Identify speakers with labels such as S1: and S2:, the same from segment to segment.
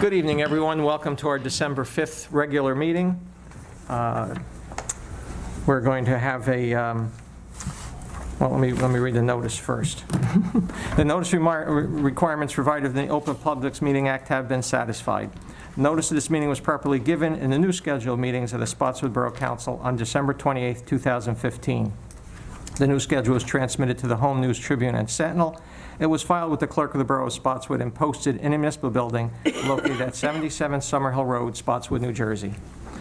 S1: Good evening, everyone. Welcome to our December 5th regular meeting. We're going to have a, well, let me read the notice first. The notice requirements provided in the Open Publics Meeting Act have been satisfied. Notice of this meeting was properly given in the new scheduled meetings of the Spotswood Borough Council on December 28th, 2015. The new schedule was transmitted to the Home News Tribune and Sentinel. It was filed with the clerk of the Borough of Spotswood and posted in a municipal building located at 77 Summerhill Road, Spotswood, New Jersey.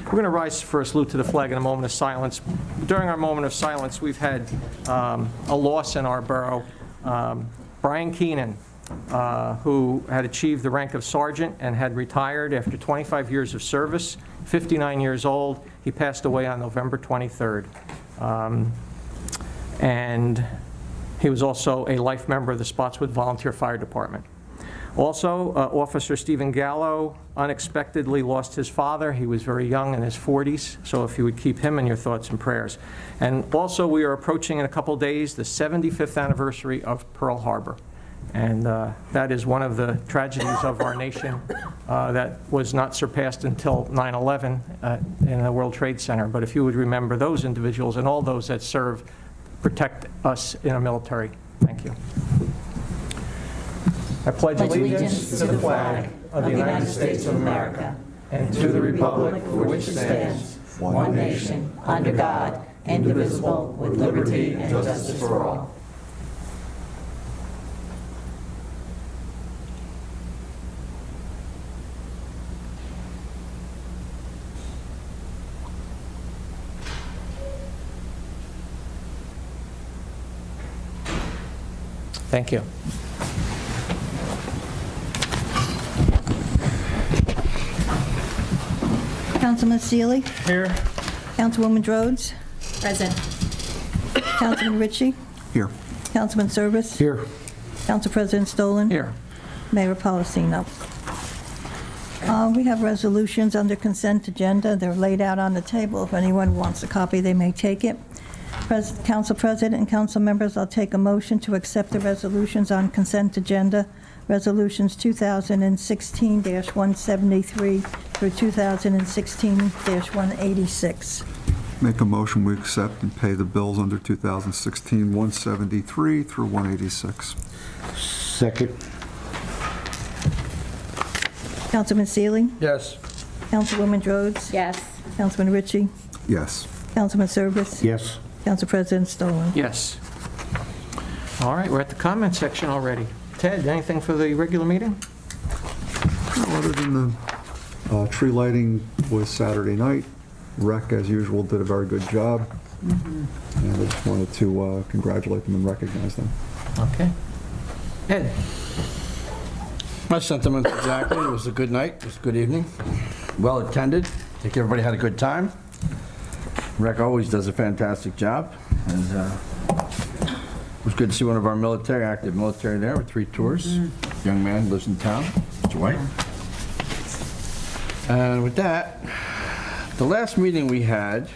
S1: We're going to rise for a salute to the flag in a moment of silence. During our moment of silence, we've had a loss in our borough. Brian Keenan, who had achieved the rank of sergeant and had retired after 25 years of service, 59 years old. He passed away on November 23rd. And he was also a life member of the Spotswood Volunteer Fire Department. Also, Officer Stephen Gallo unexpectedly lost his father. He was very young, in his 40s, so if you would keep him in your thoughts and prayers. And also, we are approaching in a couple days the 75th anniversary of Pearl Harbor. And that is one of the tragedies of our nation that was not surpassed until 9/11 in the World Trade Center. But if you would remember those individuals and all those that serve, protect us in our military. Thank you. I pledge allegiance to the flag of the United States of America and to the republic for which it stands, one nation, under God, indivisible, with liberty and justice for all. Thank you.
S2: Councilman Seeley.
S1: Here.
S2: Councilwoman Drozd.
S3: Present.
S2: Councilman Ricci.
S4: Here.
S2: Councilman Servis.
S4: Here.
S2: Council President Stollen.
S1: Here.
S2: Mayor Policino. We have resolutions under consent agenda. They're laid out on the table. If anyone wants a copy, they may take it. Council President and council members, I'll take a motion to accept the resolutions on consent agenda. Resolutions 2016-173 through 2016-186.
S4: Make a motion, we accept and pay the bills under 2016-173 through 186.
S5: Second.
S2: Councilman Seeley.
S5: Yes.
S2: Councilwoman Drozd.
S3: Yes.
S2: Councilman Ricci.
S4: Yes.
S2: Councilman Servis.
S5: Yes.
S2: Council President Stollen.
S1: Yes. All right, we're at the comment section already. Ted, anything for the regular meeting?
S4: Other than the tree lighting was Saturday night, Rec, as usual, did a very good job. And I just wanted to congratulate them and recognize them.
S1: Okay. Ed?
S5: My sentiments exactly. It was a good night. It was a good evening. Well attended. I think everybody had a good time. Rec always does a fantastic job. And it was good to see one of our active military there with 3 tours. Young man who lives in town, Mr. White. And with that, the last meeting we had,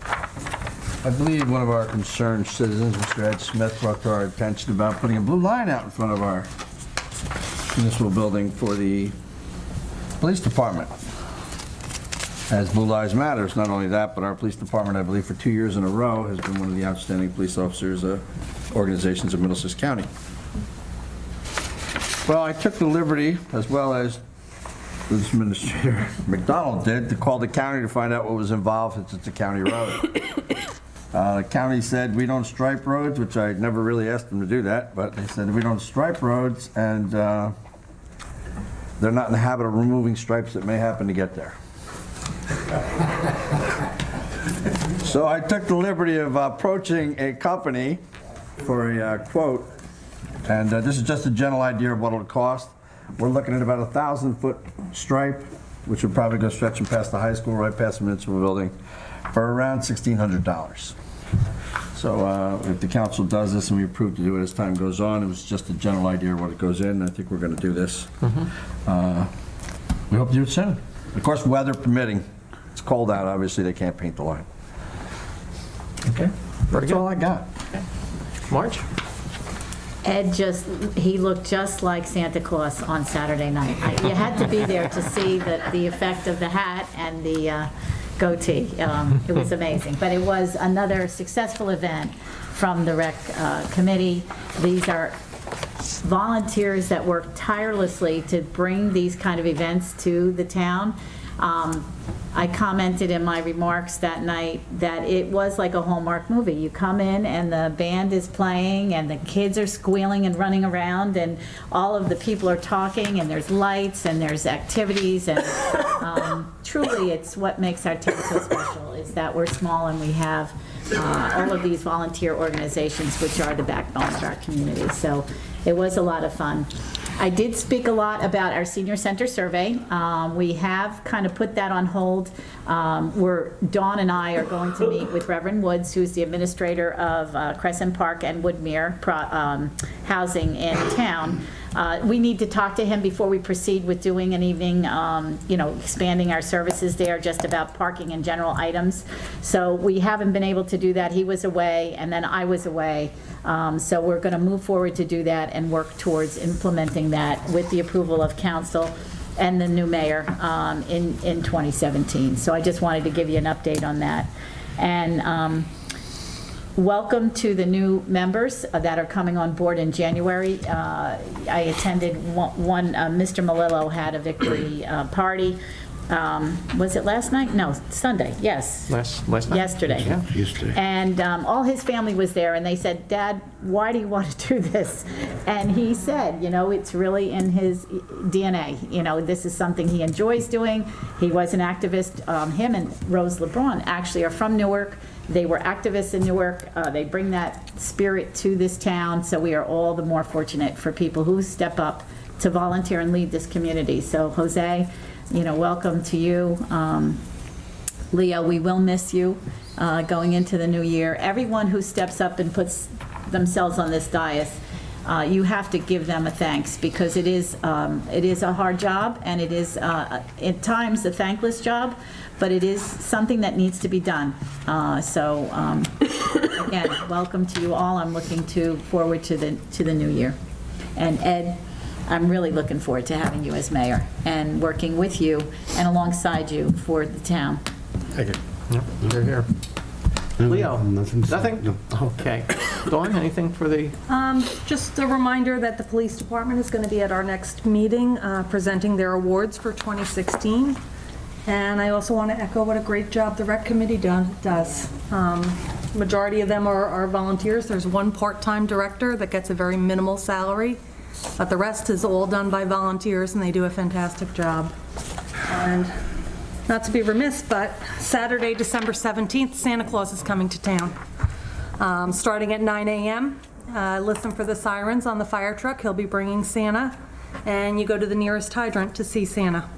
S5: I believe one of our concerned citizens, Mr. Ed Smith, brought to our attention about putting a blue line out in front of our municipal building for the police department. As Blue Lives Matters, not only that, but our police department, I believe, for 2 years in a row, has been one of the outstanding police officers organizations of Middlesex County. Well, I took the liberty, as well as this Administrator McDonald did, to call the county to find out what was involved, since it's a county road. The county said we don't stripe roads, which I never really asked them to do that, but they said we don't stripe roads, and they're not in the habit of removing stripes that may happen to get there. So I took the liberty of approaching a company for a quote, and this is just a general idea of what it'll cost. We're looking at about a 1,000-foot stripe, which would probably go stretching past the high school, right past the municipal building, for around $1,600. So if the council does this and we approve to do it as time goes on, it was just a general idea of what it goes in. I think we're going to do this. We hope to do it soon. Of course, weather permitting. It's cold out, obviously, they can't paint the line.
S1: Okay.
S5: That's all I got.
S1: Marge?
S3: Ed he looked just like Santa Claus on Saturday night. You had to be there to see the effect of the hat and the goatee. It was amazing. But it was another successful event from the rec committee. These are volunteers that work tirelessly to bring these kind of events to the town. I commented in my remarks that night that it was like a Hallmark movie. You come in and the band is playing and the kids are squealing and running around and all of the people are talking and there's lights and there's activities and truly it's what makes our town so special is that we're small and we have all of these volunteer organizations which are the backbone of our community. So it was a lot of fun. I did speak a lot about our senior center survey. We have kind of put that on hold. Dawn and I are going to meet with Reverend Woods, who's the administrator of Crescent Park and Woodmere housing in town. We need to talk to him before we proceed with doing an evening, expanding our services there, just about parking and general items. So we haven't been able to do that. He was away, and then I was away. So we're going to move forward to do that and work towards implementing that with the approval of council and the new mayor in 2017. So I just wanted to give you an update on that. And welcome to the new members that are coming on board in January. I attended one Mr. Malillo had a victory party. Was it last night? No, Sunday, yes.
S1: Last night?
S3: Yesterday.
S1: Yeah.
S6: Yesterday.
S3: And all his family was there, and they said, Dad, why do you want to do this? And he said, it's really in his DNA. This is something he enjoys doing. He was an activist. Him and Rose LeBron actually are from Newark. They were activists in Newark. They bring that spirit to this town, so we are all the more fortunate for people who step up to volunteer and lead this community. So, Jose, welcome to you. Leo, we will miss you going into the new year. Everyone who steps up and puts themselves on this dais, you have to give them a thanks because it is a hard job and it is at times a thankless job, but it is something that needs to be done. Again, welcome to you all. I'm looking forward to the new year. And Ed, I'm really looking forward to having you as mayor and working with you and alongside you for the town.
S6: Thank you.
S1: Yep, you're here. Leo?
S6: Nothing to say.
S1: Nothing?
S6: No.
S1: Okay. Dawn, anything for the,
S7: Just a reminder that the police department is going to be at our next meeting presenting their awards for 2016. And I also want to echo what a great job the rec committee does. Majority of them are volunteers. There's one part-time director that gets a very minimal salary, but the rest is all done by volunteers and they do a fantastic job. And not to be remiss, but Saturday, December 17th, Santa Claus is coming to town. Starting at 9 a.m. Listen for the sirens on the fire truck. He'll be bringing Santa, and you go to the nearest hydrant to see Santa.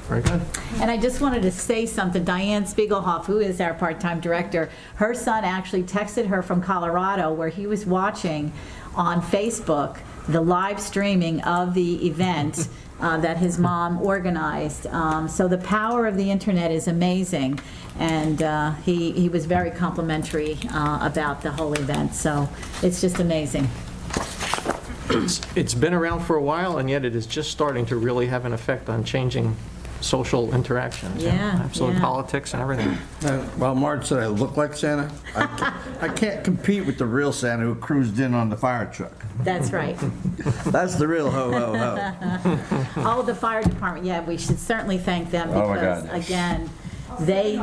S1: very good.
S3: And I just wanted to say something. Diane Spiegelhoff, who is our part-time director, her son actually texted her from Colorado where he was watching on Facebook the live streaming of the event that his mom organized. So the power of the internet is amazing. And he was very complimentary about the whole event. So it's just amazing.
S1: It's been around for a while, and yet it is just starting to really have an effect on changing social interactions.
S3: Yeah,
S1: Absolute
S3: yeah.
S1: politics and everything.
S5: Well, Marge said I look like Santa. I can't compete with the real Santa who cruised in on the fire truck.
S3: That's right.
S5: That's the real ho-ho-ho.
S3: Oh, the fire department, yeah, we should certainly thank them
S5: Oh, my
S3: because,
S5: God.
S3: again, they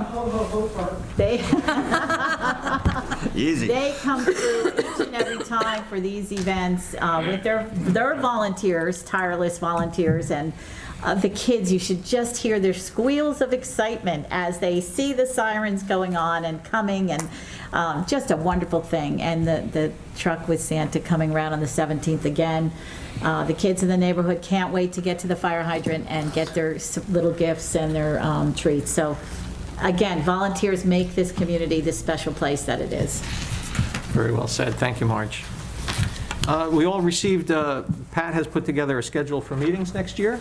S5: Easy.
S3: They come through each and every time for these events with their volunteers, tireless volunteers, and the kids, you should just hear their squeals of excitement as they see the sirens going on and coming, and just a wonderful thing. And the truck with Santa coming around on the 17th again. The kids in the neighborhood can't wait to get to the fire hydrant and get their little gifts and their treats. So again, volunteers make this community the special place that it is.
S1: Very well said. Thank you, Marge. We all received, Pat has put together a schedule for meetings next year.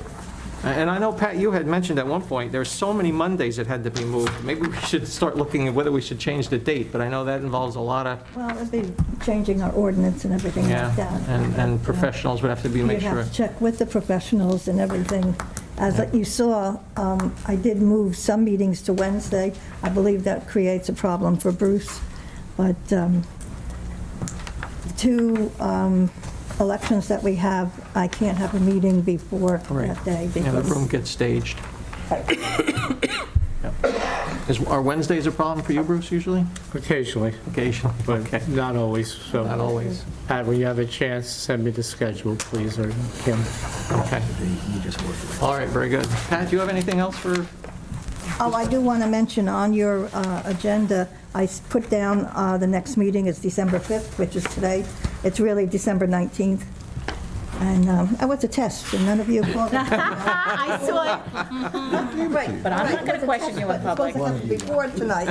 S1: And I know, Pat, you had mentioned at one point, there's so many Mondays that had to be moved. Maybe we should start looking at whether we should change the date, but I know that involves a lot of,
S2: Well, it'd be changing our ordinance and everything
S1: yeah,
S2: like that.
S1: and professionals would have to be, make
S2: You'd
S1: sure.
S2: have to check with the professionals and everything. As you saw, I did move some meetings to Wednesday. I believe that creates a problem for Bruce, but two elections that we have, I can't have a meeting before
S1: Right.
S2: that day.
S1: Yeah, the
S2: because-
S1: room gets staged. Are Wednesdays a problem for you, Bruce, usually?
S6: Occasionally,
S1: Occasionally, okay.
S6: but not always, so.
S1: Not always.
S6: Pat, when you have a chance, send me the schedule, please, or Kim.
S1: Okay. All right, very good. Pat, do you have anything else for,
S2: Oh, I do want to mention on your agenda, I put down the next meeting is December 5th, which is today. It's really December 19th. And it was a test, and none of you called it.
S3: I saw it,
S2: Right,
S3: but I'm not going to question you in public.
S2: Before tonight.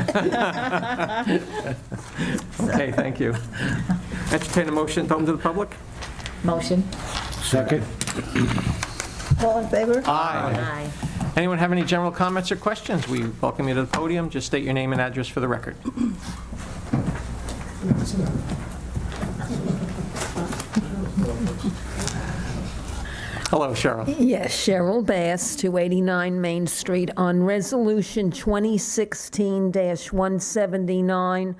S1: okay, thank you. Entertain a motion to open to the public?
S3: Motion.
S6: Second.
S2: All in favor?
S3: Aye.
S1: Anyone have any general comments or questions? We welcome you to the podium. Just state your name and address for the record. Hello, Cheryl.
S8: Yes, Cheryl Bass, 289 Main Street. On Resolution 2016-179,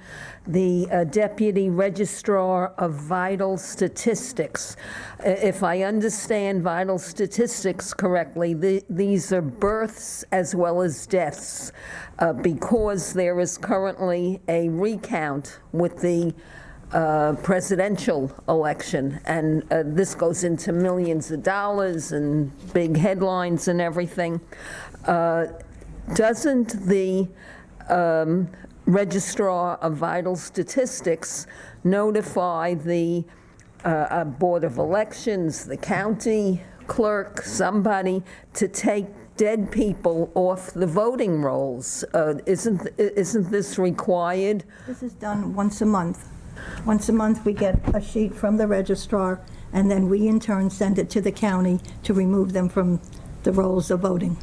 S8: the Deputy Registrar of Vital Statistics. If I understand vital statistics correctly, these are births as well as deaths, because there is currently a recount with the presidential election, and this goes into millions of dollars and big headlines and everything. Doesn't the Registrar of Vital Statistics notify the Board of Elections, the county clerk, somebody, to take dead people off the voting rolls? Isn't this required?
S2: This is done once a month. Once a month, we get a sheet from the registrar, and then we in turn send it to the county to remove them from the rolls of voting.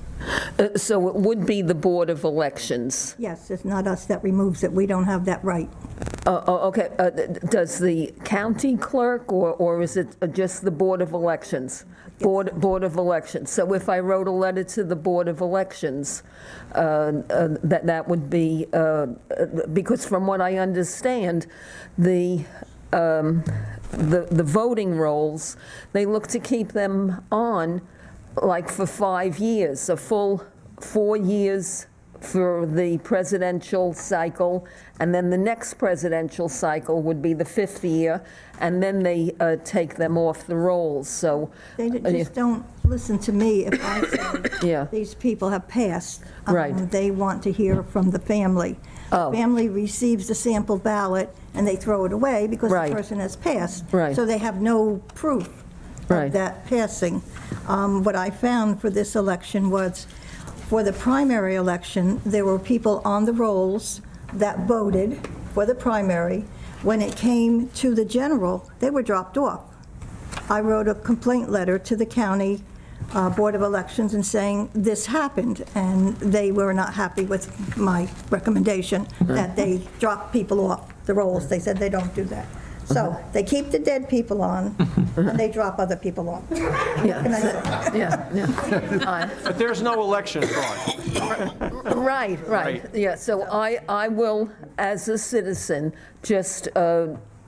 S8: So it would be the Board of Elections.
S2: Yes, it's not us that removes it. We don't have that right.
S8: Okay, does the county clerk, or is it just the Board of Elections? Board of Elections. So if I wrote a letter to the Board of Elections, that would be, because from what I understand, the voting rolls, they look to keep them on like for 5 years, a full 4 years for the presidential cycle, and then the next presidential cycle would be the 5th year, and then they take them off the rolls, so.
S2: They just don't listen to me if I say
S8: Yeah.
S2: these people have passed.
S8: Right.
S2: They want to hear from the family.
S8: Oh.
S2: The family receives the sample ballot, and they throw it away because the
S8: Right.
S2: person has passed.
S8: Right.
S2: So they have no proof
S8: Right.
S2: of that passing. What I found for this election was, for the primary election, there were people on the rolls that voted for the primary. When it came to the general, they were dropped off. I wrote a complaint letter to the county Board of Elections and saying this happened, and they were not happy with my recommendation that they drop people off the rolls. They said they don't do that. So they keep the dead people on, and they drop other people off. What can I say?
S8: Yeah.
S1: But there's no election fraud.
S8: Right.
S1: Right.
S8: Yeah, so I will, as a citizen, just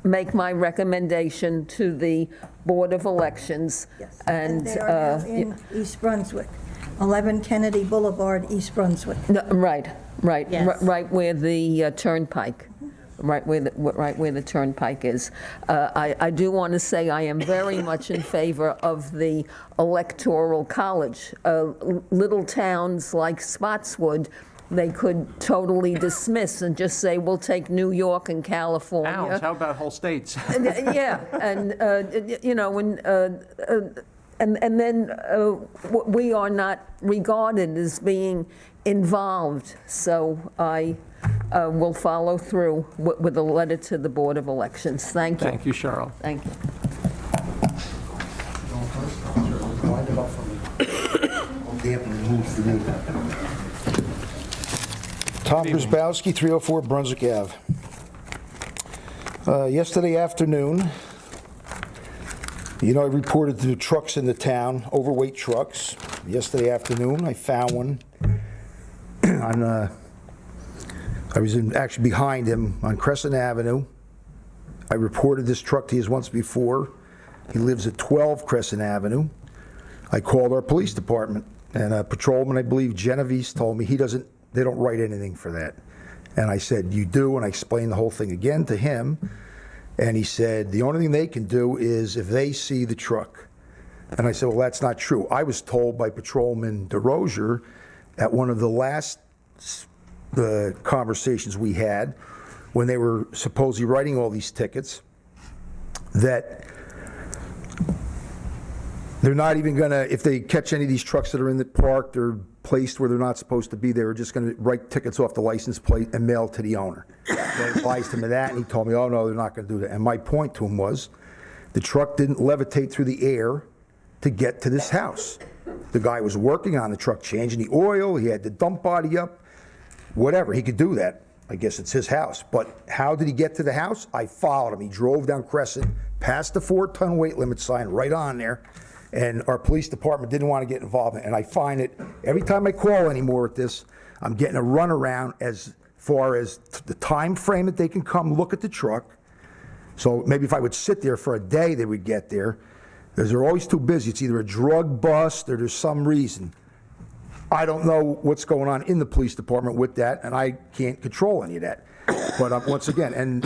S8: make my recommendation to the Board of Elections.
S2: Yes.
S8: And,
S2: they are now in East Brunswick, 11 Kennedy Boulevard, East Brunswick.
S8: no, right,
S3: Yes.
S8: right where the turnpike, right where the turnpike is. I do want to say I am very much in favor of the Electoral College. Little towns like Spotswood, they could totally dismiss and just say, we'll take New York and California.
S1: Towns, how about whole states?
S8: Yeah, and, you know, and then we are not regarded as being involved. So I will follow through with a letter to the Board of Elections. Thank you.
S1: Thank you, Cheryl.
S8: Thank you.
S9: Tom Grzybowski, 304 Brunswick Ave. Yesterday afternoon, I reported the trucks in the town, overweight trucks. Yesterday afternoon, I found one on, I was actually behind him on Crescent Avenue. I reported this truck to you once before. He lives at 12 Crescent Avenue. I called our police department, and a patrolman, I believe, Genovese, told me they don't write anything for that. And I said, you do? And I explained the whole thing again to him. And he said, the only thing they can do is if they see the truck. And I said, well, that's not true. I was told by Patrolman Drozd at one of the last conversations we had, when they were supposedly writing all these tickets, that they're not even going to, if they catch any of these trucks that are in the park, they're placed where they're not supposed to be, they're just going to write tickets off the license plate and mail to the owner. So I advised him of that, and he told me, oh, no, they're not going to do that. And my point to him was, the truck didn't levitate through the air to get to this house. The guy was working on the truck, changing the oil, he had the dump body up, whatever, he could do that. I guess it's his house. But how did he get to the house? I followed him. He drove down Crescent, past the 4-ton weight limit sign right on there, and our police department didn't want to get involved in it. And I find it, every time I call anymore at this, I'm getting a runaround as far as the time frame that they can come look at the truck. So maybe if I would sit there for a day, they would get there, because they're always too busy. It's either a drug bust or there's some reason. I don't know what's going on in the police department with that, and I can't control any of that. But once again, and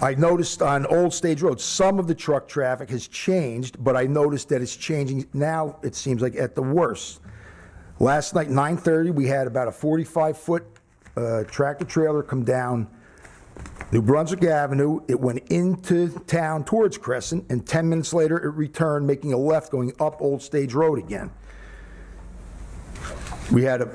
S9: I noticed on Old Stage Road, some of the truck traffic has changed, but I noticed that it's changing now, it seems like, at the worst. Last night, 9:30, we had about a 45-foot tractor trailer come down New Brunswick Avenue. It went into town towards Crescent, and 10 minutes later, it returned, making a left going up Old Stage Road again. We had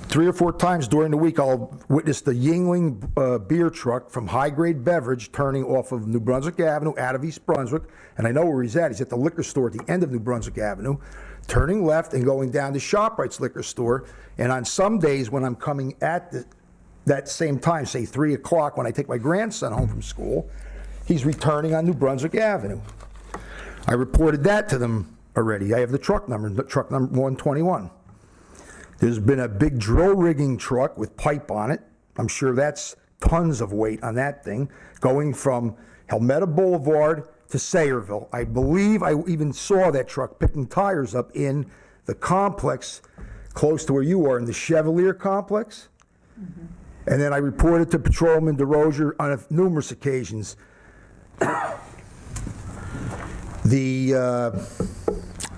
S9: 3 or 4 times during the week, I'll witness the Yingling beer truck from High Grade Beverage turning off of New Brunswick Avenue out of East Brunswick, and I know where he's at. He's at the liquor store at the end of New Brunswick Avenue, turning left and going down to ShopRite's liquor store. And on some days when I'm coming at that same time, say 3 o'clock when I take my grandson home from school, he's returning on New Brunswick Avenue. I reported that to them already. I have the truck number 121. There's been a big drill rigging truck with pipe on it. I'm sure that's tons of weight on that thing, going from Helmetta Boulevard to Sayreville. I believe I even saw that truck picking tires up in the complex close to where you are, in the Chevalier complex. Mm-hmm. And then I reported to Patrolman Drozd on numerous occasions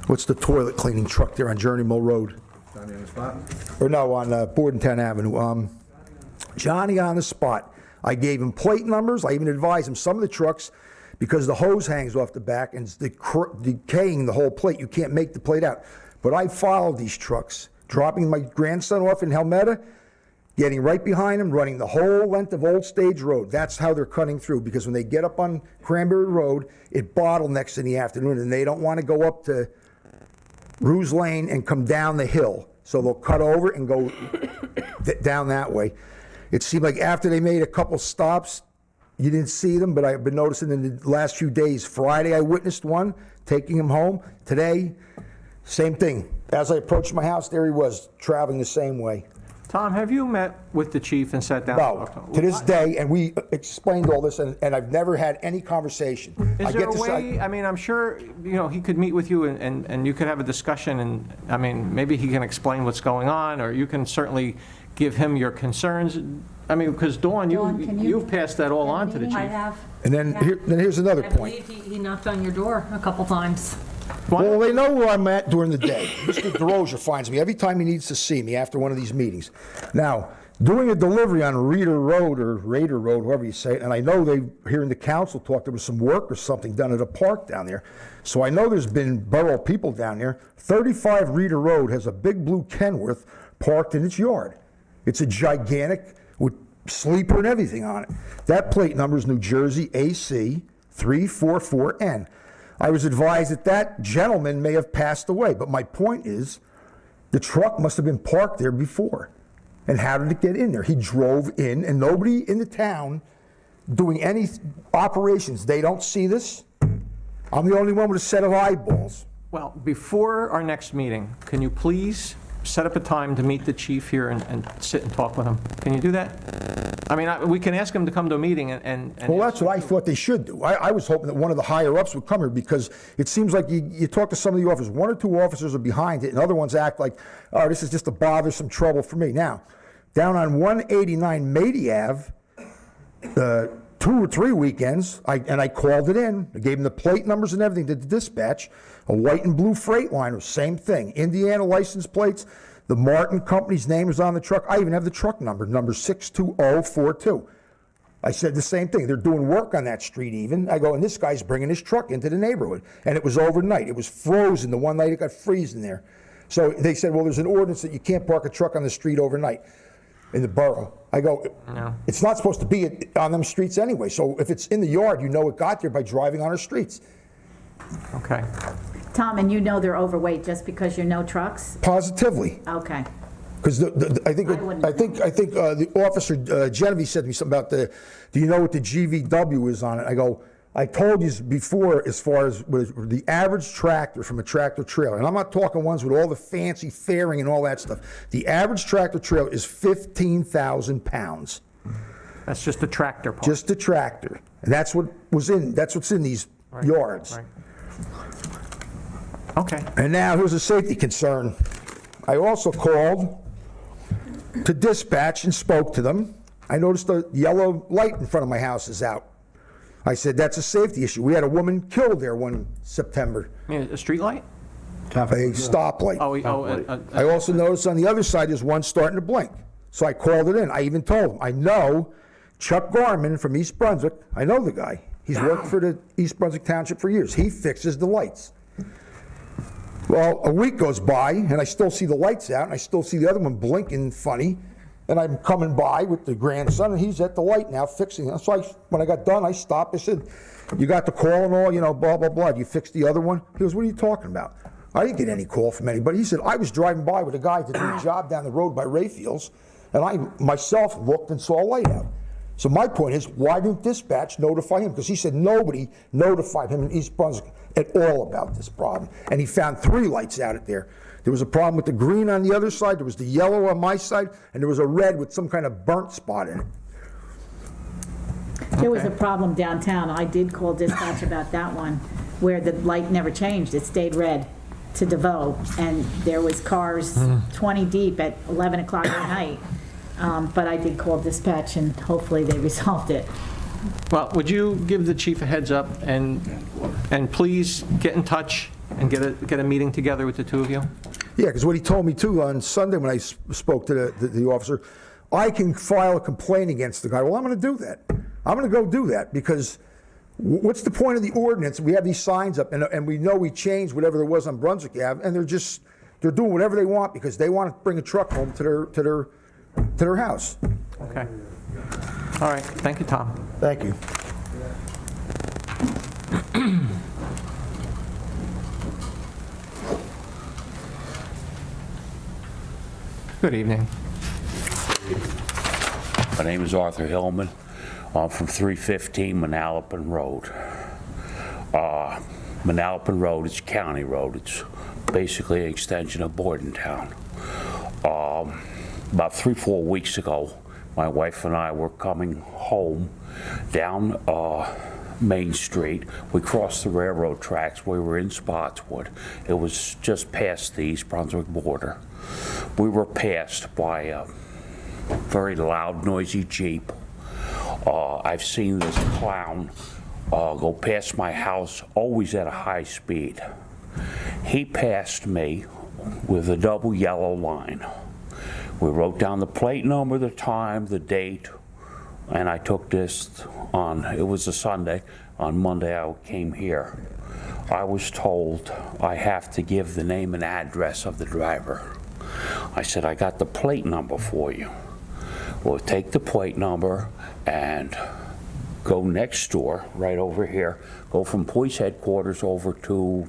S9: what's the toilet cleaning truck there on Journey Mill Road?
S5: Johnny on the spot?
S9: Or no, on Bordentown Avenue. Johnny on the spot. I gave him plate numbers. I even advised him some of the trucks, because the hose hangs off the back and it's decaying the whole plate. You can't make the plate out. But I followed these trucks, dropping my grandson off in Helmetta, getting right behind him, running the whole length of Old Stage Road. That's how they're cutting through, because when they get up on Cranberry Road, it bottlenecks in the afternoon, and they don't want to go up to Ruse Lane and come down the hill. So they'll cut over and go down that way. It seemed like after they made a couple stops, you didn't see them, but I've been noticing in the last few days. Friday, I witnessed one, taking him home. Today, same thing. As I approached my house, there he was, traveling the same way.
S1: Tom, have you met with the chief and sat down?
S9: No, to this day, and we explained all this, and I've never had any conversation.
S1: Is there a way, I mean, I'm sure, he could meet with you and you could have a discussion, and, I mean, maybe he can explain what's going on, or you can certainly give him your concerns. I mean, because Dawn, you've passed that all on to the chief.
S7: I have.
S9: And then here's another
S7: I
S9: point.
S7: believe he knocked on your door a couple times.
S9: Well, they know where I'm at during the day. Mr. Drozd finds me every time he needs to see me after one of these meetings. Now, doing a delivery on Raider Road, however you say it, and I know they, here in the council talk, there was some work or something done at a park down there. So I know there's been borough people down there. 35 Raider Road has a big blue Kenworth parked in its yard. It's a gigantic, with sleeper and everything on it. That plate number is New Jersey AC 344N. I was advised that that gentleman may have passed away, but my point is, the truck must have been parked there before. And how did it get in there? He drove in, and nobody in the town doing any operations, they don't see this? I'm the only one with a set of eyeballs.
S1: Well, before our next meeting, can you please set up a time to meet the chief here and sit and talk with him? Can you do that? I mean, we can ask him to come to a meeting and.
S9: Well, that's what I thought they should do. I was hoping that one of the higher-ups would come here, because it seems like you talk to some of the officers, one or two officers are behind it, and other ones act like, oh, this is just a bothersome trouble for me. Now, down on 189 Mady Ave, 2 or 3 weekends, I called it in. I gave them the plate numbers and everything to the dispatch. A white and blue Freightliner, same thing. Indiana license plates. The Martin Company's name is on the truck. I even have the truck number 62042. I said the same thing. They're doing work on that street even. I go, and this guy's bringing his truck into the neighborhood. And it was overnight. It was frozen. The one night it got freezing there. So they said, well, there's an ordinance that you can't park a truck on the street overnight in the borough. I go, no. It's not supposed to be on them streets anyway. So if it's in the yard, you know it got there by driving on our streets.
S1: Okay.
S3: Tom, and you know they're overweight just because you're no trucks?
S9: Positively.
S3: Okay.
S9: Because I think the officer Genevieve said to me something about do you know what the GVW is on it? I go, I told you before, as far as the average tractor from a tractor trailer, and I'm not talking ones with all the fancy fairing and all that stuff. The average tractor trailer is 15,000 pounds.
S1: That's just the tractor part.
S9: Just the tractor, and that's what's in these yards.
S1: Right. Okay.
S9: And now here's a safety concern. I also called to dispatch and spoke to them. I noticed a yellow light in front of my house is out. I said, that's a safety issue. We had a woman killed there one September.
S1: You mean a street light?
S9: A stoplight.
S1: Oh,
S9: I also noticed on the other side there's one starting to blink. So I called it in. I even told him, I know Chuck Garman from East Brunswick. I know the guy. He's worked for the East Brunswick Township for years. He fixes the lights. Well, a week goes by, and I still see the lights out, and I still see the other one blinking funny. And I'm coming by with the grandson, and he's at the light now fixing it. So when I got done, I stopped. I said, you got the call and all, blah, blah, blah. You fixed the other one? He goes, what are you talking about? I didn't get any call from anybody. He said, I was driving by with a guy to do a job down the road by Rayfields, and I myself looked and saw a light out. So my point is, why didn't dispatch notify him? Because he said nobody notified him in East Brunswick at all about this problem. And he found 3 lights out there. There was a problem with the green on the other side, there was the yellow on my side, and there was a red with some kind of burnt spot in it.
S3: There was a problem downtown. I did call dispatch about that one, where the light never changed. It stayed red to DeVoe, and there was cars 20 deep at 11 o'clock at night. But I did call dispatch, and hopefully they resolved it.
S1: Well, would you give the chief a heads up and please get in touch and get a meeting together with the two of you?
S9: Yeah, because what he told me too on Sunday when I spoke to the officer, I can file a complaint against the guy. Well, I'm going to do that. I'm going to go do that, because what's the point of the ordinance? We have these signs up, and we know we changed whatever there was on Brunswick Ave, and they're doing whatever they want because they want to bring a truck home to their house.
S1: Okay. All right. Thank you, Tom.
S9: Thank you.
S1: Good evening.
S10: My name is Arthur Hillman. I'm from 315 Manalapan Road. Manalapan Road is a county road. It's basically an extension of Bordentown. About 3-4 weeks ago, my wife and I were coming home down Main Street. We crossed the railroad tracks. We were in Spotswood. It was just past the East Brunswick border. We were passed by a very loud, noisy Jeep. I've seen this clown go past my house, always at a high speed. He passed me with a double yellow line. We wrote down the plate number, the time, the date, and I took this it was a Sunday. On Monday I came here. I was told I have to give the name and address of the driver. I said, I got the plate number for you. Well, take the plate number and go next door, right over here, go from police headquarters over to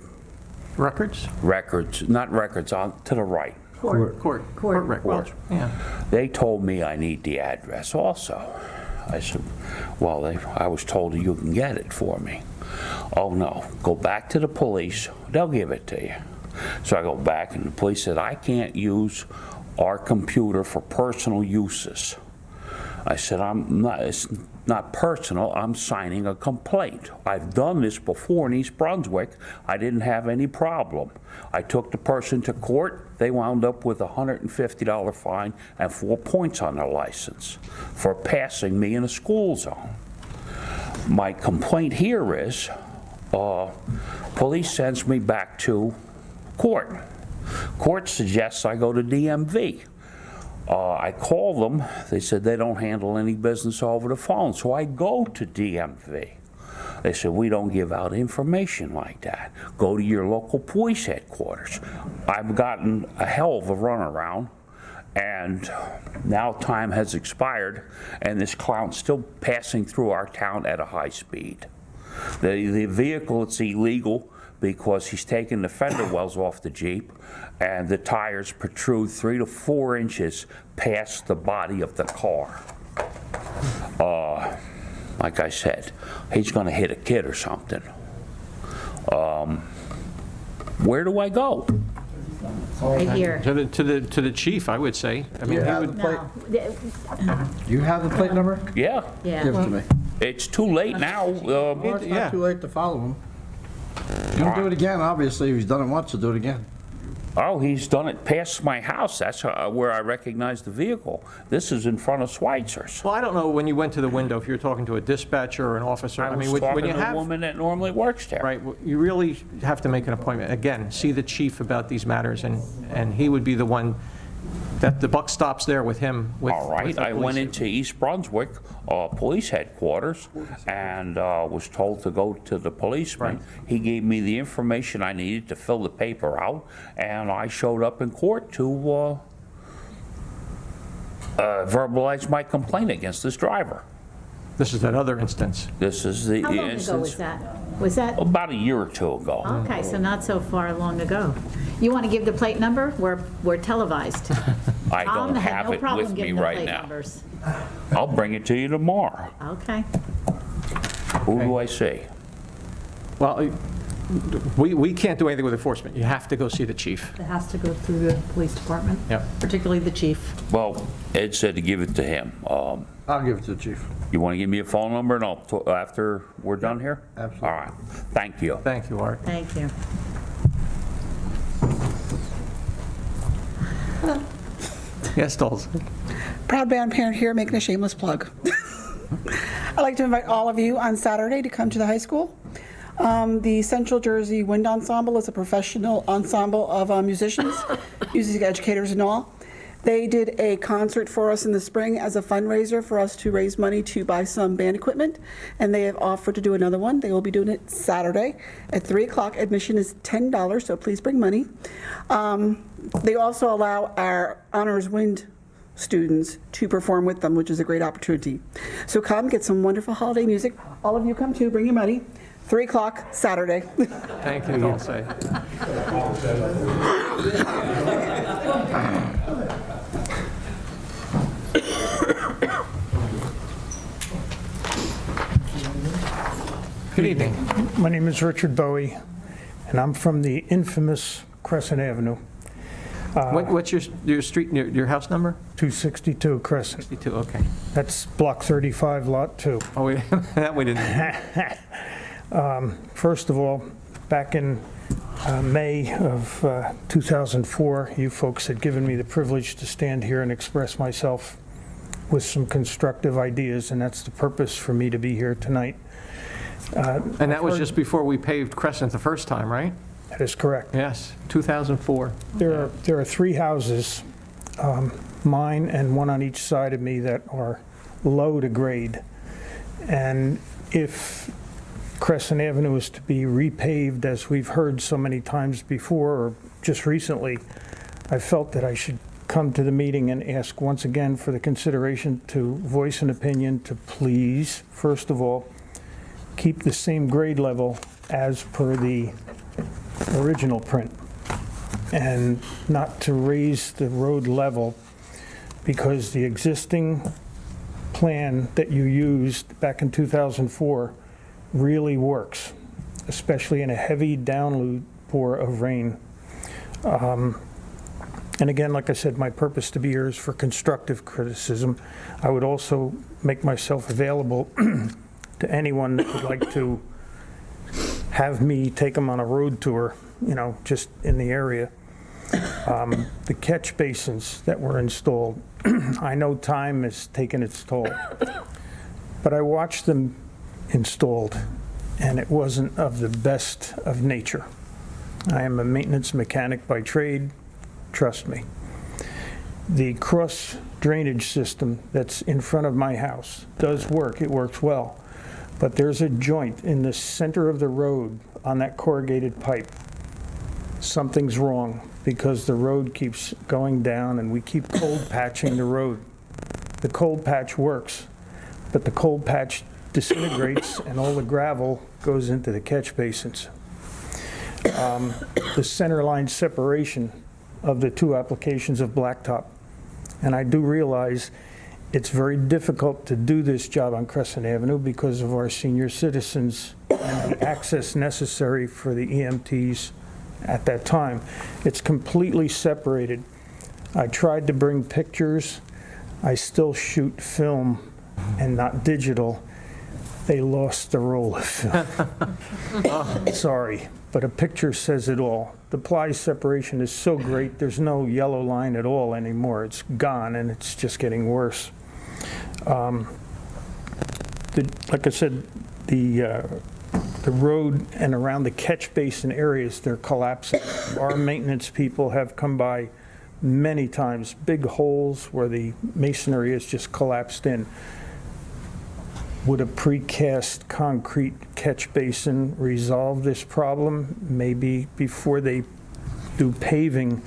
S10: records, not records, on to the right.
S1: Court records. Yeah.
S10: They told me I need the address also. I said, well, I was told you can get it for me. Oh no, go back to the police, they'll give it to you. So I go back and the police said, I can't use our computer for personal uses. I said, it's not personal, I'm signing a complaint. I've done this before in East Brunswick, I didn't have any problem. I took the person to court, they wound up with a $150 fine and 4 points on their license for passing me in a school zone. My complaint here is, police sends me back to court. Court suggests I go to DMV. I call them, they said they don't handle any business over the phone, so I go to DMV. They said, we don't give out information like that. Go to your local police headquarters. I've gotten a hell of a runaround, and now time has expired, and this clown's still passing through our town at a high speed. The vehicle, it's illegal because he's taken the fender wells off the Jeep, and the tires protrude 3 to 4 inches past the body of the car. Like I said, he's gonna hit a kid or something. Where do I go?
S3: Right here.
S1: To the chief, I would say. I mean, he would.
S3: No.
S5: You have the plate number?
S10: Yeah,
S3: Yeah.
S5: Give it to me.
S10: it's too late now.
S5: Well, it's
S1: Yeah.
S5: not too late to follow him. He'll do it again, obviously. If he's done it once, he'll do it again.
S10: Oh, he's done it past my house. That's where I recognize the vehicle. This is in front of Schweitzer's.
S1: Well, I don't know when you went to the window, if you were talking to a dispatcher or an officer.
S10: I was
S1: mean, when
S10: talking
S1: you
S10: to a
S1: have,
S10: woman that normally works there.
S1: right, you really have to make an appointment. Again, see the chief about these matters, and he would be the one that the buck stops there with him.
S10: All right, I went into East Brunswick Police Headquarters and was told to go to the policeman.
S1: Right.
S10: He gave me the information I needed to fill the paper out, and I showed up in court to verbalize my complaint against this driver.
S1: This is that other instance.
S10: This is the
S3: How long ago
S10: instance.
S3: was that? Was that,
S10: About a year or two ago.
S3: okay, so not so far long ago. You want to give the plate number? We're televised.
S10: I
S3: Tom
S10: don't
S3: had
S10: have
S3: no
S10: it
S3: problem
S10: with me
S3: giving the
S10: right
S3: plate
S10: now.
S3: numbers.
S10: I'll bring it to you tomorrow.
S3: Okay.
S10: Who do I see?
S1: Well, we can't do anything with enforcement. You have to go see the chief.
S7: It has to go through the police department,
S1: Yep.
S7: particularly the chief.
S10: Well, Ed said to give it to him.
S5: I'll give it to the chief.
S10: You want to give me a phone number and I'll, after we're done here?
S5: Absolutely.
S10: All right, thank you.
S1: Thank you, Art.
S3: Thank you.
S1: Yes, Dolls.
S11: Proud band parent here, making a shameless plug. I'd like to invite all of you on Saturday to come to the high school. The Central Jersey Wind Ensemble is a professional ensemble of musicians, music educators and all. They did a concert for us in the spring as a fundraiser for us to raise money to buy some band equipment, and they have offered to do another one. They will be doing it Saturday at 3 o'clock. Admission is $10, so please bring money. They also allow our Honors Wind students to perform with them, which is a great opportunity. So come, get some wonderful holiday music. All of you come too, bring your money. 3 o'clock Saturday.
S1: Thank you, Dulce. Good evening.
S12: My name is Richard Bowie, and I'm from the infamous Crescent Avenue,
S1: What's your street, your house number?
S12: 262 Crescent.
S1: 62, okay.
S12: That's Block 35, Lot 2.
S1: Oh, wait, that we didn't.
S12: First of all, back in May of 2004, you folks had given me the privilege to stand here and express myself with some constructive ideas, and that's the purpose for me to be here tonight.
S1: And that was just before we paved Crescent the first time, right?
S12: That is correct.
S1: Yes, 2004.
S12: There are 3 houses, mine and one on each side of me, that are low to grade. And if Crescent Avenue is to be repaved, as we've heard so many times before, or just recently, I felt that I should come to the meeting and ask once again for the consideration to voice an opinion to please, first of all, keep the same grade level as per the original print, and not to raise the road level, because the existing plan that you used back in 2004 really works, especially in a heavy downpour of rain. And again, like I said, my purpose to be here is for constructive criticism. I would also make myself available to anyone that would like to have me take them on a road tour, just in the area. The catch basins that were installed, I know time has taken its toll, but I watched them installed, and it wasn't of the best of nature. I am a maintenance mechanic by trade, trust me. The cross drainage system that's in front of my house does work, it works well, but there's a joint in the center of the road on that corrugated pipe. Something's wrong, because the road keeps going down and we keep cold patching the road. The cold patch works, but the cold patch disintegrates and all the gravel goes into the catch basins. The center line separation of the two applications of blacktop, and I do realize it's very difficult to do this job on Crescent Avenue because of our senior citizens and the access necessary for the EMTs at that time. It's completely separated. I tried to bring pictures. I still shoot film and not digital. They lost the roll of film. Sorry, but a picture says it all. The ply separation is so great, there's no yellow line at all anymore. It's gone, and it's just getting worse. Like I said, the road and around the catch basin areas, they're collapsing. Our maintenance people have come by many times, big holes where the masonry is just collapsed in. Would a precast concrete catch basin resolve this problem? Maybe before they do paving.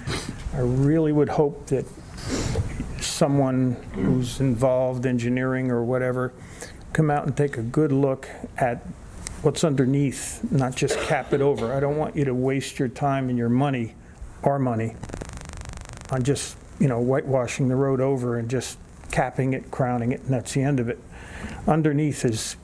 S12: I really would hope that someone who's involved, engineering or whatever, come out and take a good look at what's underneath, not just cap it over. I don't want you to waste your time and your money, our money, on just, whitewashing the road over and just capping it, crowning it, and that's the end of it. Underneath is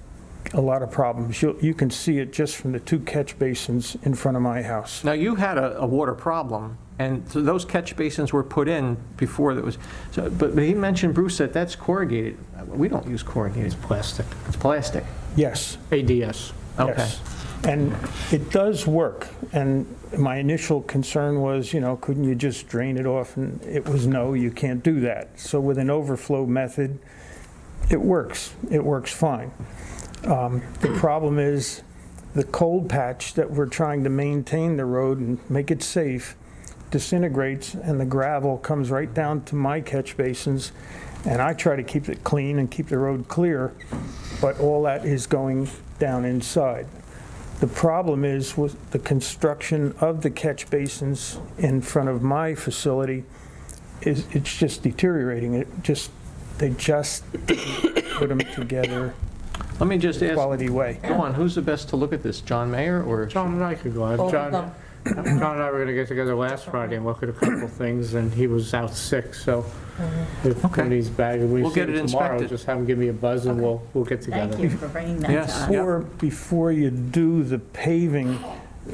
S12: a lot of problems. You can see it just from the two catch basins in front of my house.
S1: Now, you had a water problem, and so those catch basins were put in before there was, but he mentioned, Bruce, that that's corrugated. We don't use corrugated.
S6: It's plastic.
S1: It's plastic.
S12: Yes.
S6: ADS.
S1: Okay.
S12: Yes. And it does work. And my initial concern was, couldn't you just drain it off? And it was, no, you can't do that. So with an overflow method, it works. It works fine. The problem is the cold patch that we're trying to maintain the road and make it safe disintegrates, and the gravel comes right down to my catch basins, and I try to keep it clean and keep the road clear, but all that is going down inside. The problem is with the construction of the catch basins in front of my facility, it's just deteriorating. They just put them together.
S1: Let me just ask,
S12: Quality way.
S1: go on, who's the best to look at this, John Mayer or?
S6: John and I could go. John and I were going to get together last Friday and look at a couple things, and he was out sick, so if
S1: Okay.
S6: when he's back, if we
S1: We'll
S6: see
S1: get
S6: him
S1: it
S6: tomorrow,
S1: inspected.
S6: just have him give me a buzz and we'll get together.
S3: Thank you for bringing that to
S1: Yes.
S3: us.
S12: Before you do the paving,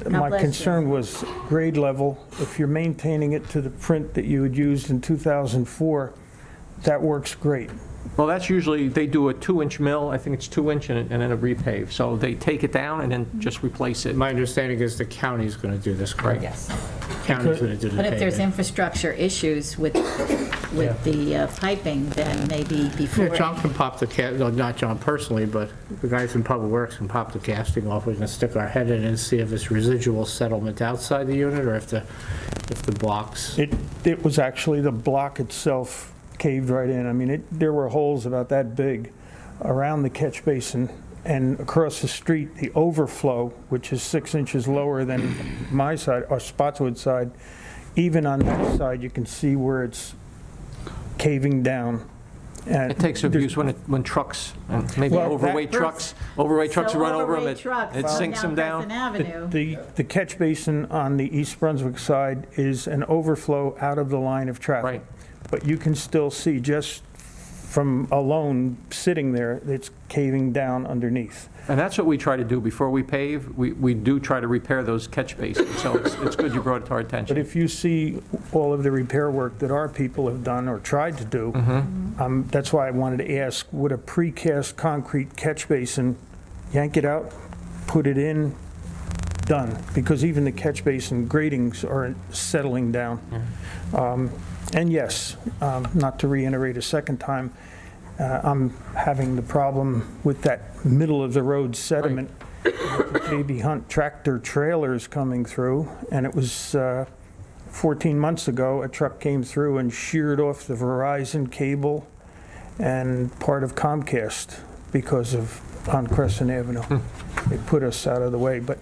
S12: my
S3: bless you.
S12: concern was grade level. If you're maintaining it to the print that you had used in 2004, that works great.
S1: Well, that's usually, they do a 2-inch mill, I think it's 2-inch and then a repave. So they take it down and then just replace it.
S6: My understanding is the county's going to do this, correct?
S3: Yes.
S6: County's going to do the
S3: But if there's
S6: paving.
S3: infrastructure issues with the piping, then maybe before.
S6: Yeah, John can pop the not John personally, but the guys in Public Works can pop the casting off. We can stick our head in and see if it's residual settlement outside the unit or if the blocks.
S12: It was actually the block itself caved right in. I mean, there were holes about that big around the catch basin, and across the street, the overflow, which is 6 inches lower than my side, or Spotswood side, even on that side, you can see where it's caving down. And
S1: It takes abuse when trucks, and maybe
S12: Well,
S1: overweight trucks run over them, it sinks them down.
S3: Crescent Avenue.
S12: The catch basin on the East Brunswick side is an overflow out of the line of traffic.
S1: Right.
S12: But you can still see, just from alone sitting there, it's caving down underneath.
S1: And that's what we try to do before we pave. We do try to repair those catch basins, so it's good you brought it to our
S12: But
S1: attention.
S12: if you see all of the repair work that our people have done or tried to do, that's why I wanted to ask, would a precast concrete catch basin, yank it out, put it in, done? Because even the catch basin gratings are settling down. And yes, not to reiterate a second time, I'm having the problem with that middle-of-the-road sediment. The J.B. Hunt tractor trailers coming through, and it was 14 months ago, a truck came through and sheared off the Verizon cable and part of Comcast because of on Crescent Avenue. It put us out of the way. But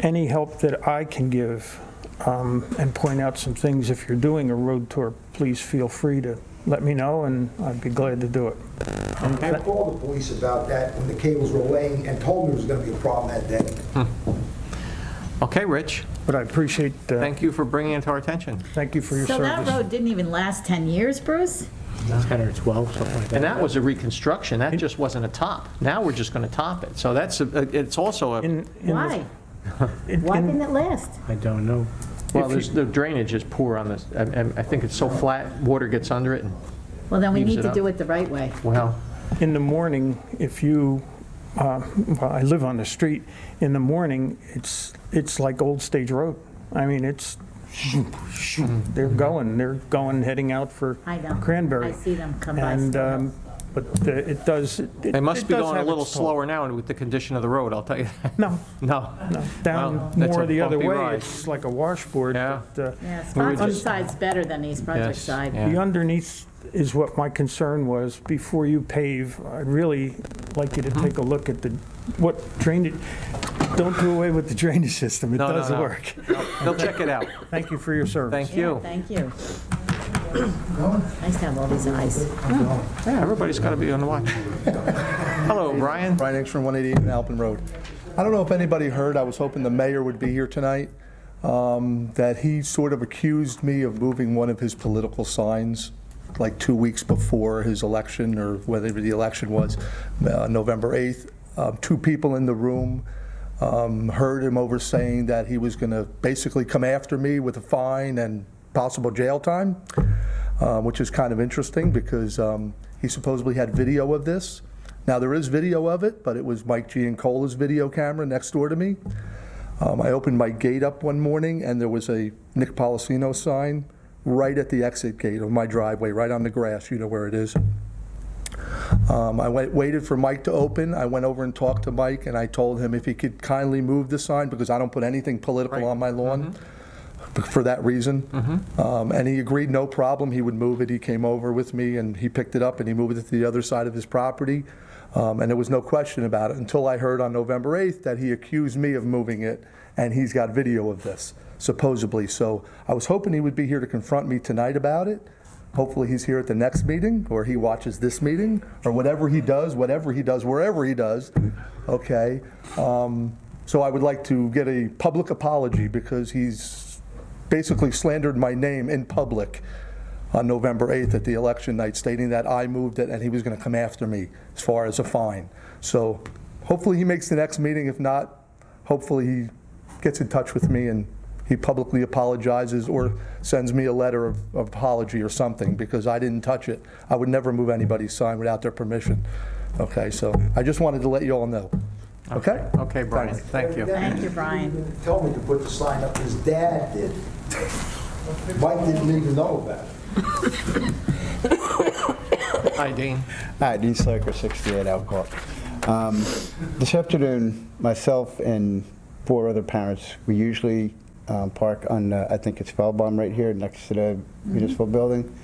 S12: any help that I can give and point out some things, if you're doing a road tour, please feel free to let me know, and I'd be glad to do it.
S9: I called the police about that when the cables were laying and told them there was going to be a problem that day.
S1: Okay, Rich,
S12: But I appreciate,
S1: thank you for bringing it to our attention.
S12: thank you for your
S3: So that
S12: service.
S3: road didn't even last 10 years, Bruce?
S6: 10 or 12, something like that.
S1: And that was a reconstruction, that just wasn't a top. Now we're just going to top it. So it's also a,
S12: In the-
S3: Why?
S12: in-
S3: Why
S12: in-
S3: didn't it last?
S6: I don't know.
S1: well, the drainage is poor on this. I think it's so flat, water gets under it, and,
S3: Well, then we
S1: Leaves
S3: need
S1: it
S3: to
S1: up.
S3: do it the right way.
S1: well,
S12: In the morning, if you, well, I live on the street, in the morning, it's like Old Stage Road. I mean, it's, they're going, heading out for
S3: I know.
S12: Cranberry.
S3: I see them come by
S12: And,
S3: still.
S12: but it does.
S1: they must be
S12: does
S1: going a
S12: have
S1: little
S12: its toll.
S1: slower now with the condition of the road, I'll tell you that.
S12: No,
S1: No.
S12: no, down
S1: Well, that's
S12: more
S1: a
S12: the other
S1: bumpy
S12: way,
S1: ride.
S12: it's like a washboard.
S1: Yeah.
S12: But,
S3: Yeah,
S1: we were
S3: Spotswood
S1: just-
S3: side's better than East Brunswick
S1: Yes,
S3: side.
S1: yeah.
S12: The underneath is what my concern was. Before you pave, I'd really like you to take a look at what drainage, don't do away with the drainage system, it
S1: No, no,
S12: does
S1: no.
S12: work.
S1: They'll check it out.
S12: Thank you for your service.
S1: Thank
S3: Yeah,
S1: you.
S3: thank you. Nice to have all these eyes.
S1: Yeah, everybody's got to be on the watch. Hello, Brian.
S13: Brian Engstrom, 188 Alpin Road. I don't know if anybody heard, I was hoping the mayor would be here tonight, that he sort of accused me of moving one of his political signs like 2 weeks before his election, or whatever the election was, November 8th. Two people in the room heard him over saying that he was going to basically come after me with a fine and possible jail time, which is kind of interesting because he supposedly had video of this. Now, there is video of it, but it was Mike Giancola's video camera next door to me. I opened my gate up one morning, and there was a Nick Policino sign right at the exit gate of my driveway, right on the grass. You know where it is. I waited for Mike to open. I went over and talked to Mike, and I told him if he could kindly move the sign, because I don't put anything political on my lawn. For that reason. And he agreed, no problem, he would move it. He came over with me and he picked it up and he moved it to the other side of his property. And there was no question about it until I heard on November 8th that he accused me of moving it, and he's got video of this, supposedly. So I was hoping he would be here to confront me tonight about it. Hopefully he's here at the next meeting, or he watches this meeting, or whatever he does, wherever he does, okay? So I would like to get a public apology because he's basically slandered my name in public on November 8th at the election night, stating that I moved it and he was going to come after me as far as a fine. So hopefully he makes the next meeting. If not, hopefully he gets in touch with me and he publicly apologizes or sends me a letter of apology or something, because I didn't touch it. I would never move anybody's sign without their permission. Okay, so I just wanted to let you all know. Okay?
S1: Okay, Brian, thank you.
S3: Thank you, Brian.
S9: Told me to put the sign up, his dad did. Mike didn't even know about it.
S1: Hi, Dean.
S14: Hi, Dean Slaker, 68 Alcott. This afternoon, myself and 4 other parents, we usually park on, I think it's Feldbaum right here next to the municipal building.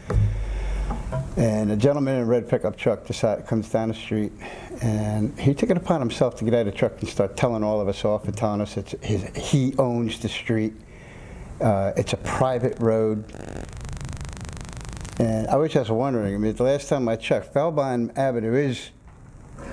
S14: And a gentleman in a red pickup truck comes down the street, and he took it upon himself to get out of the truck and start telling all of us off and telling us he owns the street. It's a private road. And I was just wondering, I mean, the last time I checked, Felbon Avenue is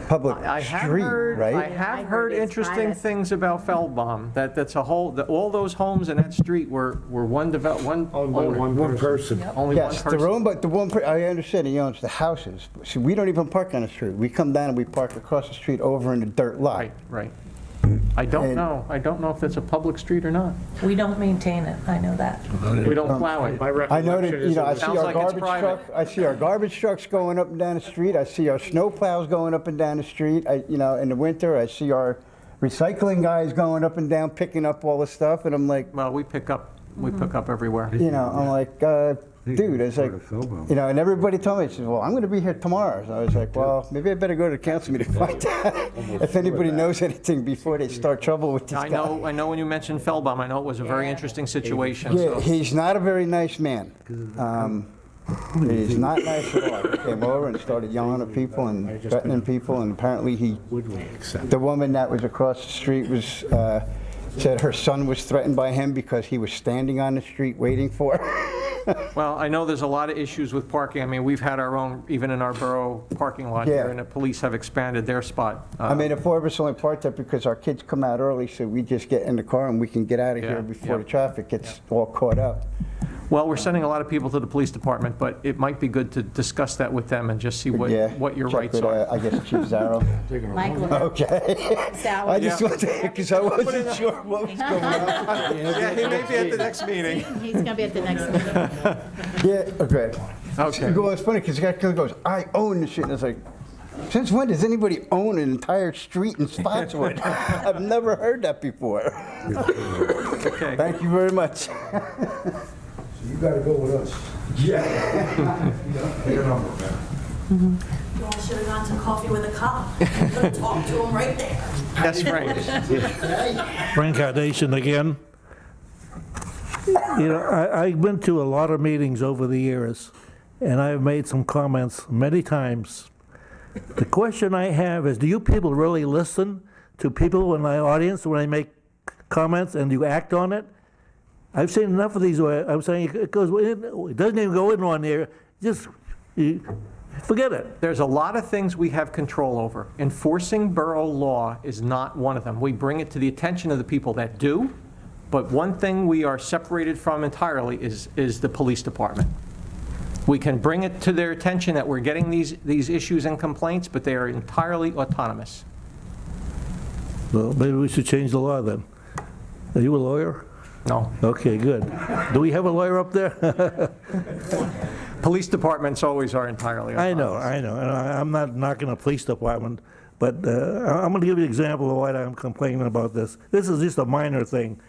S14: public
S1: I have
S14: street,
S1: heard, I
S14: right?
S1: have
S3: I
S1: heard
S3: heard it's
S1: interesting
S3: private.
S1: things about Feldbaum, that's a whole, that all those homes in that street were one owner.
S6: One person.
S1: Only one
S14: Yes, they're
S1: person.
S14: owned, but the one, I understand he owns the houses. See, we don't even park on the street. We come down and we park across the street over in the dirt lot.
S1: Right, right. I don't know if that's a public street or not.
S7: We don't maintain it, I know that.
S1: We don't plow it.
S6: My
S14: I know that,
S6: recollection is
S14: you know,
S6: it
S14: I
S6: was-
S14: see
S1: Sounds
S14: our
S1: like it's
S14: garbage
S1: private.
S14: truck, I see our garbage trucks going up and down the street, I see our snow plows going up and down the street, you know, in the winter, I see our recycling guys going up and down, picking up all the stuff, and I'm like,
S1: Well, we pick up everywhere.
S14: you know, I'm like, dude, it's like, you know, and everybody told me, well, I'm gonna be here tomorrow, so I was like, well, maybe I better go to the council meeting to find out if anybody knows anything before they start trouble with this
S1: I
S14: guy.
S1: know when you mentioned Feldbaum, I know it was a very interesting situation,
S14: Yeah,
S1: so.
S14: he's not a very nice man. He's not nice at all. He came over and started yelling at people and threatening people, and apparently
S6: Would we accept?
S14: the woman that was across the street was, said her son was threatened by him because he was standing on the street waiting for her.
S1: Well, I know there's a lot of issues with parking. I mean, we've had our own, even in our borough parking lot here,
S14: Yeah.
S1: and the police have expanded their spot.
S14: I mean, the four of us only parked there because our kids come out early, so we just get in the car and we can get out of
S1: Yeah,
S14: here before
S1: yeah.
S14: the traffic gets all caught up.
S1: Well, we're sending a lot of people to the police department, but it might be good to discuss that with them and just see
S14: Yeah,
S1: what your
S14: check
S1: rights
S14: with,
S1: are.
S14: I guess Chief Zarro.
S3: Mike, look,
S14: Okay.
S3: Sal,
S14: I just wanted to, because I wasn't sure what was going on.
S1: Yeah, he may be at the next meeting.
S3: he's going to be at the next meeting.
S14: Yeah, okay.
S1: Okay.
S14: Well, it's funny because the guy goes, I own this shit. And it's like, since when does anybody own an entire street in Spotswood? I've never heard that before.
S1: Okay.
S14: Thank you very much.
S9: You gotta go with us.
S15: You all should have gone to coffee with a cop. You could have talked to him right there.
S1: Yes, Frank.
S16: Frank Carnation again. You know, I've been to a lot of meetings over the years, and I've made some comments many times. The question I have is, do you people really listen to people in my audience when I make comments and you act on it? I've seen enough of these where I'm saying it doesn't even go in on there, just forget it.
S1: There's a lot of things we have control over. Enforcing borough law is not one of them. We bring it to the attention of the people that do, but one thing we are separated from entirely is the police department. We can bring it to their attention that we're getting these issues and complaints, but they are entirely autonomous.
S16: Well, maybe we should change the law then. Are you a lawyer?
S1: No.
S16: Okay, good. Do we have a lawyer up there?
S1: Police departments always are entirely autonomous.
S16: I know. And I'm not knocking the police department, but I'm going to give you an example of why I'm complaining about this. This is just a minor thing.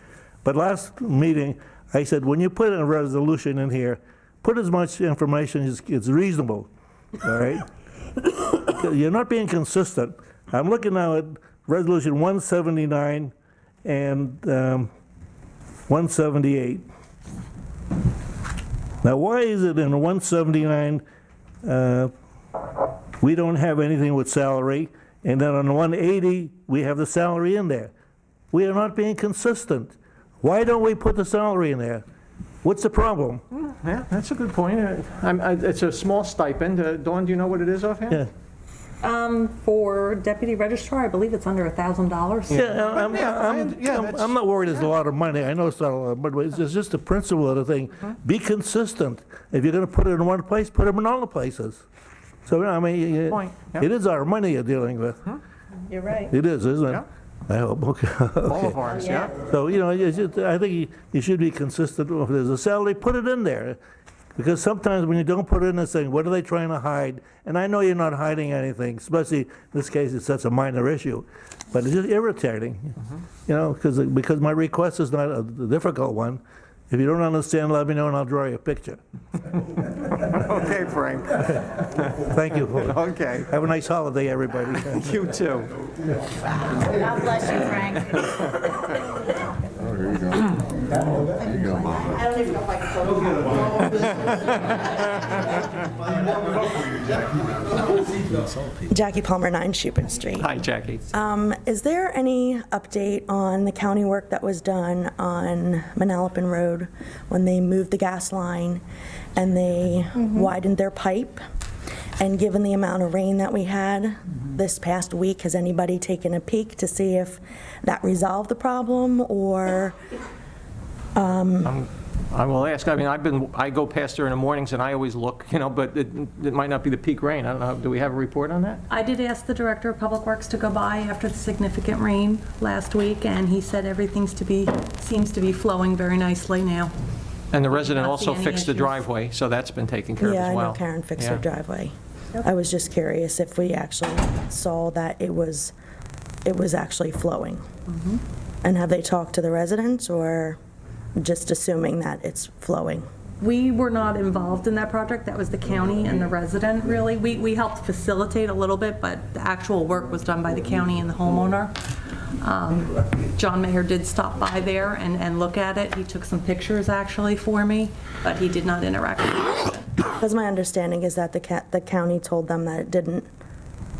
S16: But last meeting, I said, when you put a resolution in here, put as much information as it's reasonable, all right? You're not being consistent. I'm looking now at Resolution 179 and 178. Now, why is it in 179 we don't have anything with salary, and then on 180 we have the salary in there? We are not being consistent. Why don't we put the salary in there? What's the problem?
S1: Yeah, that's a good point. It's a small stipend. Dawn, do you know what it is offhand?
S16: Yeah.
S7: For deputy registrar, I believe it's under $1,000.
S16: I'm not worried it's a lot of money. I know it's not a lot of money, but it's just the principle of the thing. Be consistent. If you're going to put it in one place, put it in all the places. So, I mean,
S1: Point. Yeah.
S16: it is our money you're dealing with.
S7: You're right.
S16: It is, isn't it?
S1: Yeah.
S16: I hope, okay.
S1: All of ours, yeah.
S16: So, you know, I think you should be consistent. If there's a salary, put it in there. Because sometimes when you don't put it in, they're saying, what are they trying to hide? And I know you're not hiding anything, especially in this case, it's such a minor issue. But it's just irritating, you know, because my request is not a difficult one. If you don't understand, let me know and I'll draw you a picture.
S1: Okay, Frank.
S16: Thank you.
S1: Okay.
S16: Have a nice holiday, everybody.
S1: You too.
S3: God bless you, Frank.
S4: Here you go. Here you go, Mama.
S15: I don't even know if I can Jackie Palmer, 9 Shupin Street.
S1: Hi, Jackie.
S15: Is there any update on the county work that was done on Manalapan Road when they moved the gas line
S17: and they widened their pipe. And given the amount of rain that we had this past week, has anybody taken a peek to see if that resolved the problem, or?
S1: I will ask. I mean, I go past there in the mornings and I always look, but it might not be the peak rain. I don't know. Do we have a report on that?
S7: I did ask the Director of Public Works to go by after the significant rain last week, and he said everything seems to be flowing very nicely now.
S1: And the resident
S7: Not see
S1: also
S7: any
S1: fixed the
S7: issues.
S1: driveway, so that's been taken care of
S17: Yeah,
S1: as well.
S17: I know Karen fixed her
S1: Yeah.
S17: driveway. I was just curious if we actually saw that it was actually flowing. And have they talked to the residents, or just assuming that it's flowing?
S7: We were not involved in that project. That was the county and the resident, really. We helped facilitate a little bit, but the actual work was done by the county and the homeowner. John Mayer did stop by there and look at it. He took some pictures, actually, for me, but he did not interact with the resident.
S17: Because my understanding is that the county told them that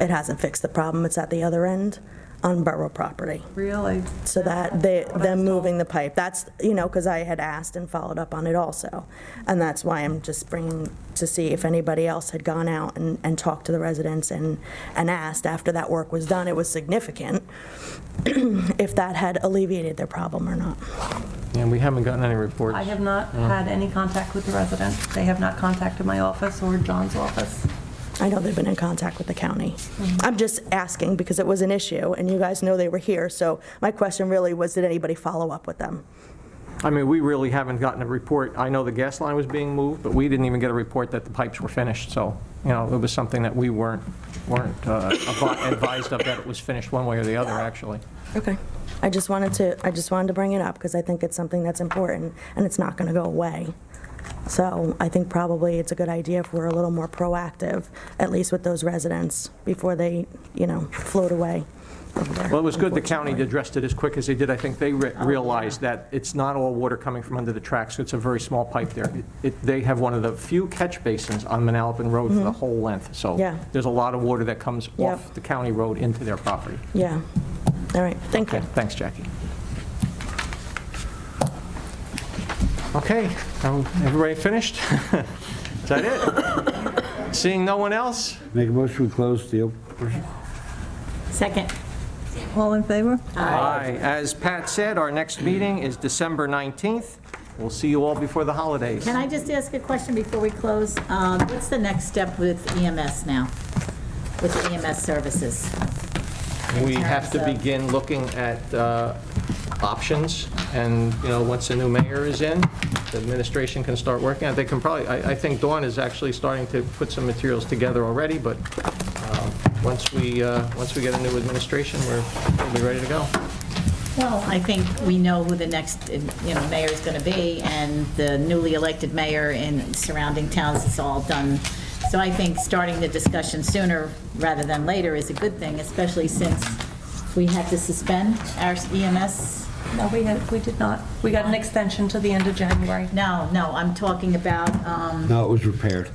S17: it hasn't fixed the problem, it's at the other end on Borough property.
S7: Really?
S17: So that them moving the pipe, that's, because I had asked and followed up on it also. And that's why I'm just bringing to see if anybody else had gone out and talked to the residents and asked after that work was done, it was significant, if that had alleviated their problem or not.
S1: And we haven't gotten any reports.
S7: I have not had any contact with the resident. They have not contacted my office or John's office.
S17: I know they've been in contact with the county. I'm just asking because it was an issue, and you guys know they were here, so my question really was, did anybody follow up with them?
S1: I mean, we really haven't gotten a report. I know the gas line was being moved, but we didn't even get a report that the pipes were finished, so, it was something that we weren't advised of, that it was finished one way or the other, actually.
S17: Okay. I just wanted to bring it up because I think it's something that's important, and it's not going to go away. So I think probably it's a good idea if we're a little more proactive, at least with those residents, before they, float away over there.
S1: Well, it was good the county addressed it as quick as they did. I think they realized that it's not all water coming from under the tracks. It's a very small pipe there. They have one of the few catch basins on Manalapan Road for the whole length. So
S17: Yeah.
S1: there's a lot of water that comes off the county road into their property.
S17: Yeah. All right. Thank you.
S1: Okay, thanks, Jackie. Okay, everybody finished? Is that it? Seeing no one else?
S14: Make a motion to close the open.
S3: Second.
S2: All in favor?
S1: Aye. As Pat said, our next meeting is December 19th. We'll see you all before the holidays.
S3: Can I just ask a question before we close? What's the next step with EMS now, with EMS services?
S1: We have to begin looking at options, and, once the new mayor is in, the administration can start working. They can probably, I think Dawn is actually starting to put some materials together already, but once we get a new administration, we'll be ready to go.
S3: Well, I think we know who the next, mayor is going to be, and the newly elected mayor in surrounding towns is all done. So I think starting the discussion sooner rather than later is a good thing, especially since we had to suspend our EMS.
S7: No, we did not. We got an extension to the end of January.
S3: No, I'm talking about,
S14: No, it was repaired.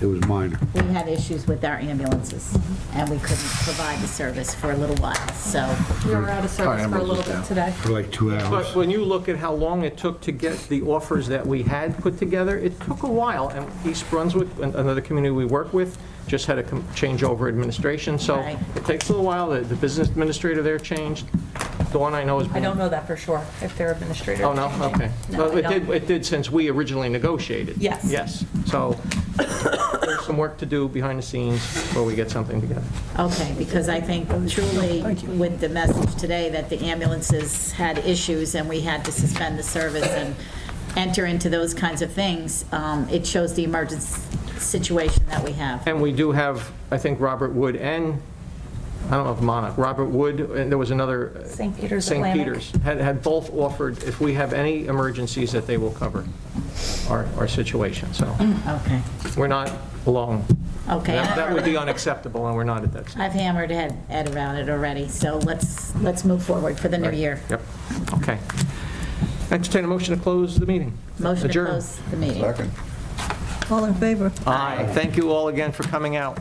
S14: It was minor.
S3: we had issues with our ambulances, and we couldn't provide the service for a little while, so.
S7: We were out of service for a little bit today.
S14: For like 2 hours.
S1: But when you look at how long it took to get the offers that we had put together, it took a while, and East Brunswick, another community we work with, just had to change over administration, so
S3: Right.
S1: it takes a little while. The business administrator there changed. Dawn, I know, has been...
S7: I don't know that for sure, if their administrator.
S1: Oh, no? Okay.
S7: No,
S1: Well,
S7: I don't.
S1: it did since we originally negotiated.
S7: Yes.
S1: Yes. So there's some work to do behind the scenes before we get something together.
S3: Okay, because I think truly with the message today that the ambulances had issues and we had to suspend the service and enter into those kinds of things, it shows the emergency situation that we have.
S1: And we do have, I think, Robert Wood and, I don't know if Monarch, Robert Wood, and there was another...
S7: St. Peter's
S1: St.
S7: Atlantic.
S1: Peter's, had both offered, if we have any emergencies, that they will cover our situation, so
S3: Okay.
S1: we're not alone.
S3: Okay.
S1: That would be unacceptable, and we're not at that stage.
S3: I've hammered Ed around it already, so let's move forward for the new year.
S1: Yep, okay. Entertain a motion to close the meeting.
S3: Motion to
S1: Adjourn.
S3: close the meeting.
S4: Second.
S2: All in favor?
S1: Aye. Thank you all again for coming out.